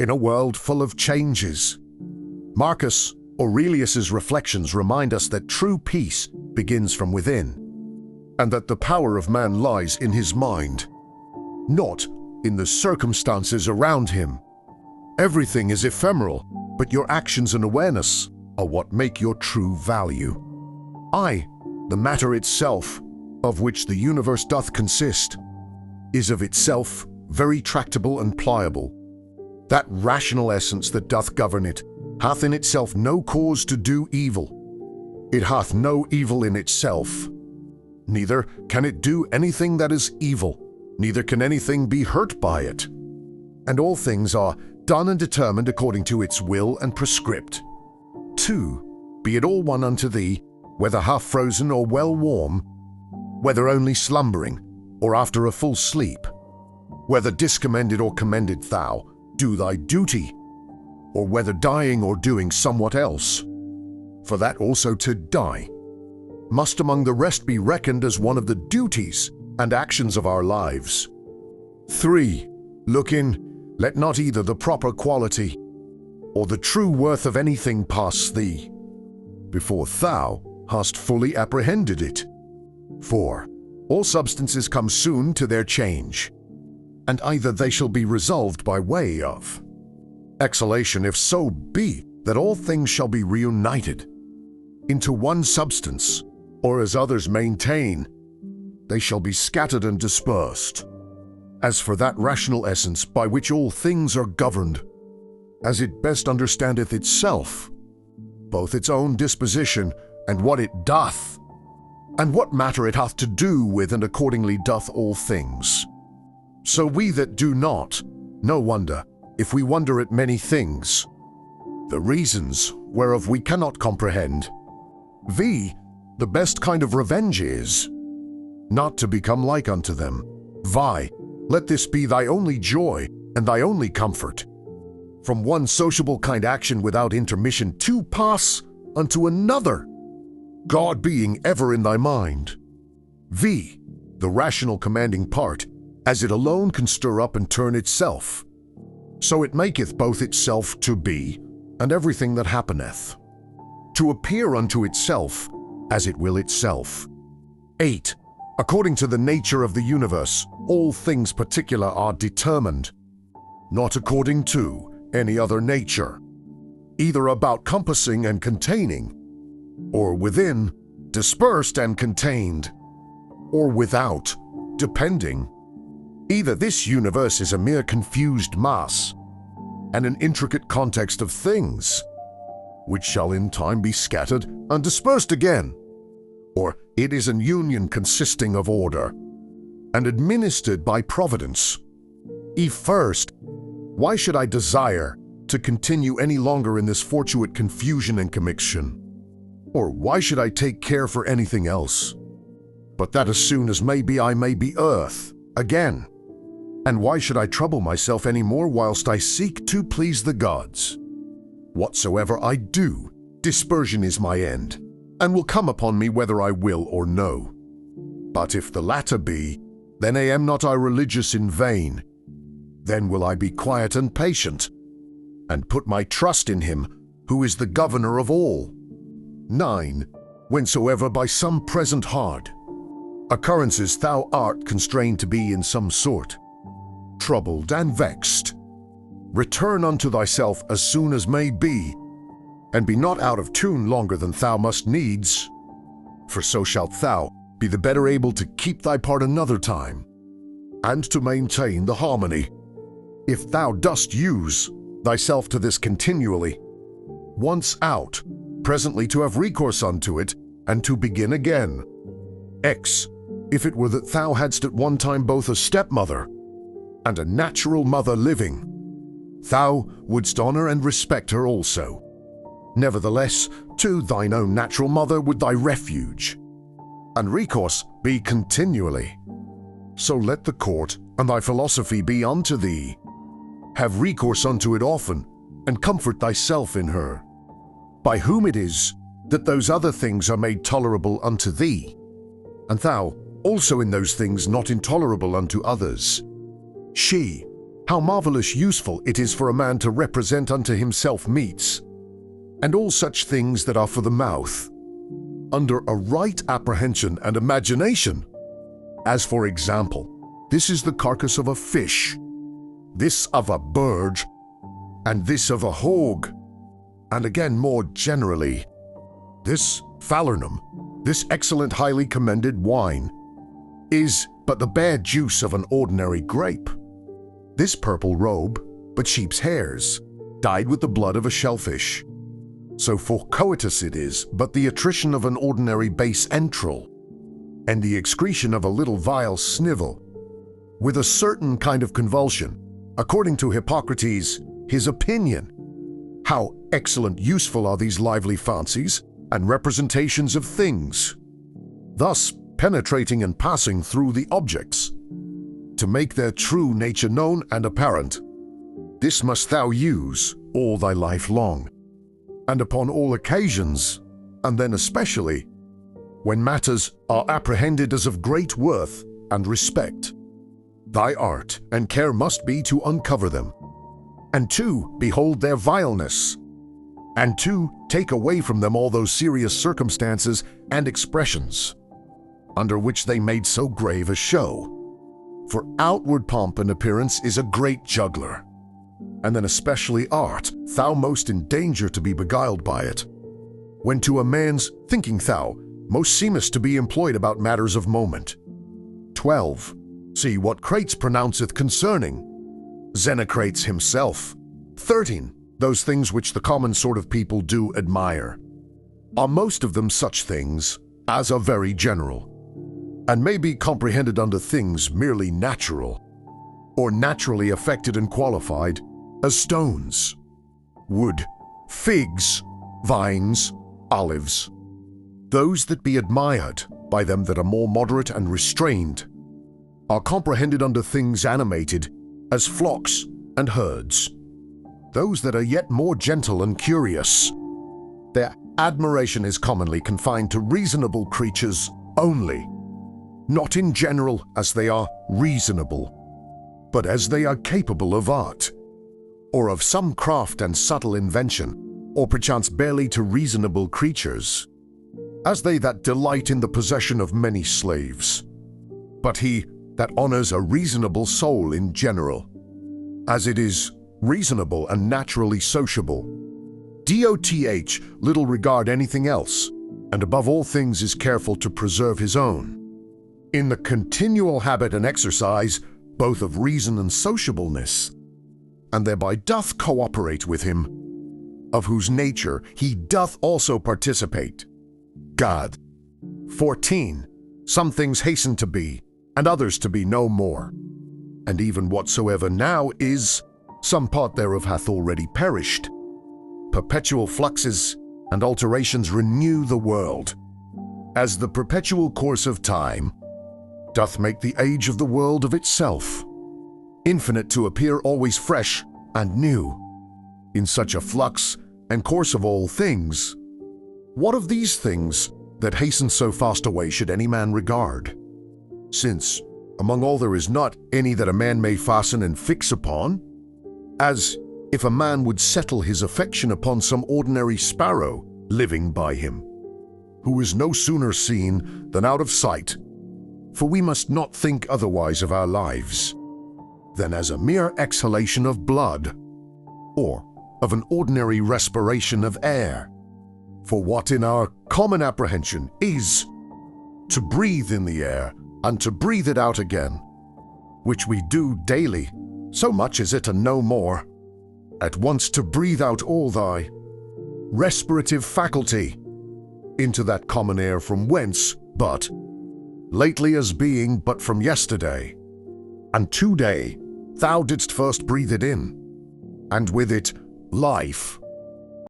in a world full of changes. Marcus Aurelius's reflections remind us that true peace begins from within, and that the power of man lies in his mind, not in the circumstances around him. Everything is ephemeral, but your actions and awareness are what make your true value. I, the matter itself, of which the universe doth consist, is of itself very tractable and pliable. That rational essence that doth govern it hath in itself no cause to do evil. It hath no evil in itself. Neither can it do anything that is evil, neither can anything be hurt by it. And all things are done and determined according to its will and prescript. 2. Be it all one unto thee, whether half frozen or well warm, whether only slumbering, or after a full sleep, whether discommended or commended thou, do thy duty, or whether dying or doing somewhat else. For that also to die must among the rest be reckoned as one of the duties and actions of our lives. 3. Look in, let not either the proper quality or the true worth of anything pass thee, before thou hast fully apprehended it. 4. All substances come soon to their change, and either they shall be resolved by way of exhalation, if so be that all things shall be reunited into one substance, or as others maintain, they shall be scattered and dispersed. As for that rational essence by which all things are governed, as it best understandeth itself, both its own disposition and what it doth, and what matter it hath to do with, and accordingly doth all things. So we that do not, no wonder if we wonder at many things, the reasons whereof we cannot comprehend. V. The best kind of revenge is not to become like unto them. Vi. Let this be thy only joy and thy only comfort. From one sociable kind action without intermission to pass unto another, God being ever in thy mind. V. The rational commanding part, as it alone can stir up and turn itself, so it maketh both itself to be, and everything that happeneth, to appear unto itself as it will itself. 8. According to the nature of the universe, all things particular are determined, not according to any other nature, either about compassing and containing, or within, dispersed and contained, or without, depending. Either this universe is a mere confused mass, and an intricate context of things, which shall in time be scattered and dispersed again, or it is an union consisting of order, and administered by providence. First, why should I desire to continue any longer in this fortuite confusion and commixtion? Or why should I take care for anything else, but that as soon as may be I may be earth again? And why should I trouble myself any more whilst I seek to please the gods? Whatsoever I do, dispersion is my end, and will come upon me whether I will or no. But if the latter be, then am not I religious in vain. Then will I be quiet and patient, and put my trust in him who is the governor of all. 9. Whensoever by some present hard occurrences thou art constrained to be in some sort troubled and vexed, return unto thyself as soon as may be, and be not out of tune longer than thou must needs, for so shalt thou be the better able to keep thy part another time, and to maintain the harmony. If thou dost use thyself to this continually, once out, presently to have recourse unto it, and to begin again. X. If it were that thou hadst at one time both a stepmother and a natural mother living, thou wouldst honor and respect her also. Nevertheless, to thine own natural mother would thy refuge and recourse be continually. So let the court and thy philosophy be unto thee. Have recourse unto it often, and comfort thyself in her, by whom it is that those other things are made tolerable unto thee, and thou also in those things not intolerable unto others. She, how marvelous useful it is for a man to represent unto himself meats, and all such things that are for the mouth, under a right apprehension and imagination. As for example, this is the carcass of a fish, this of a bird, and this of a hog, and again more generally, this falernum, this excellent highly commended wine, is but the bare juice of an ordinary grape. This purple robe, but sheep's hairs, dyed with the blood of a shellfish. So for coitus it is but the attrition of an ordinary base entrail, and the excretion of a little vile snivel, with a certain kind of convulsion, according to Hippocrates, his opinion. How excellent useful are these lively fancies and representations of things, thus penetrating and passing through the objects, to make their true nature known and apparent. This must thou use all thy life long, and upon all occasions, and then especially when matters are apprehended as of great worth and respect. Thy art and care must be to uncover them, and to behold their vileness, and to take away from them all those serious circumstances and expressions under which they made so grave a show. For outward pomp and appearance is a great juggler, and then especially art, thou most in danger to be beguiled by it, when to a man's thinking thou most seemest to be employed about matters of moment. 12. See what Crates pronounceth concerning Xenocrates himself. 13. Those things which the common sort of people do admire are most of them such things as are very general, and may be comprehended under things merely natural, or naturally affected and qualified, as stones, wood, figs, vines, olives. Those that be admired by them that are more moderate and restrained are comprehended under things animated, as flocks and herds. Those that are yet more gentle and curious, their admiration is commonly confined to reasonable creatures only, not in general as they are reasonable, but as they are capable of art, or of some craft and subtle invention, or perchance barely to reasonable creatures, as they that delight in the possession of many slaves. But he that honors a reasonable soul in general, as it is reasonable and naturally sociable, doth little regard anything else, and above all things is careful to preserve his own, in the continual habit and exercise both of reason and sociableness, and thereby doth cooperate with him, of whose nature he doth also participate. God. 14. Some things hasten to be, and others to be no more. And even whatsoever now is, some part thereof hath already perished. Perpetual fluxes and alterations renew the world, as the perpetual course of time doth make the age of the world of itself, infinite to appear always fresh and new. In such a flux and course of all things, what of these things that hasten so fast away should any man regard? Since among all there is not any that a man may fasten and fix upon, as if a man would settle his affection upon some ordinary sparrow living by him, who is no sooner seen than out of sight. For we must not think otherwise of our lives than as a mere exhalation of blood, or of an ordinary respiration of air. For what in our common apprehension is to breathe in the air and to breathe it out again, which we do daily, so much is it and no more, at once to breathe out all thy respirative faculty into that common air from whence, but lately as being but from yesterday, and today thou didst first breathe it in, and with it life,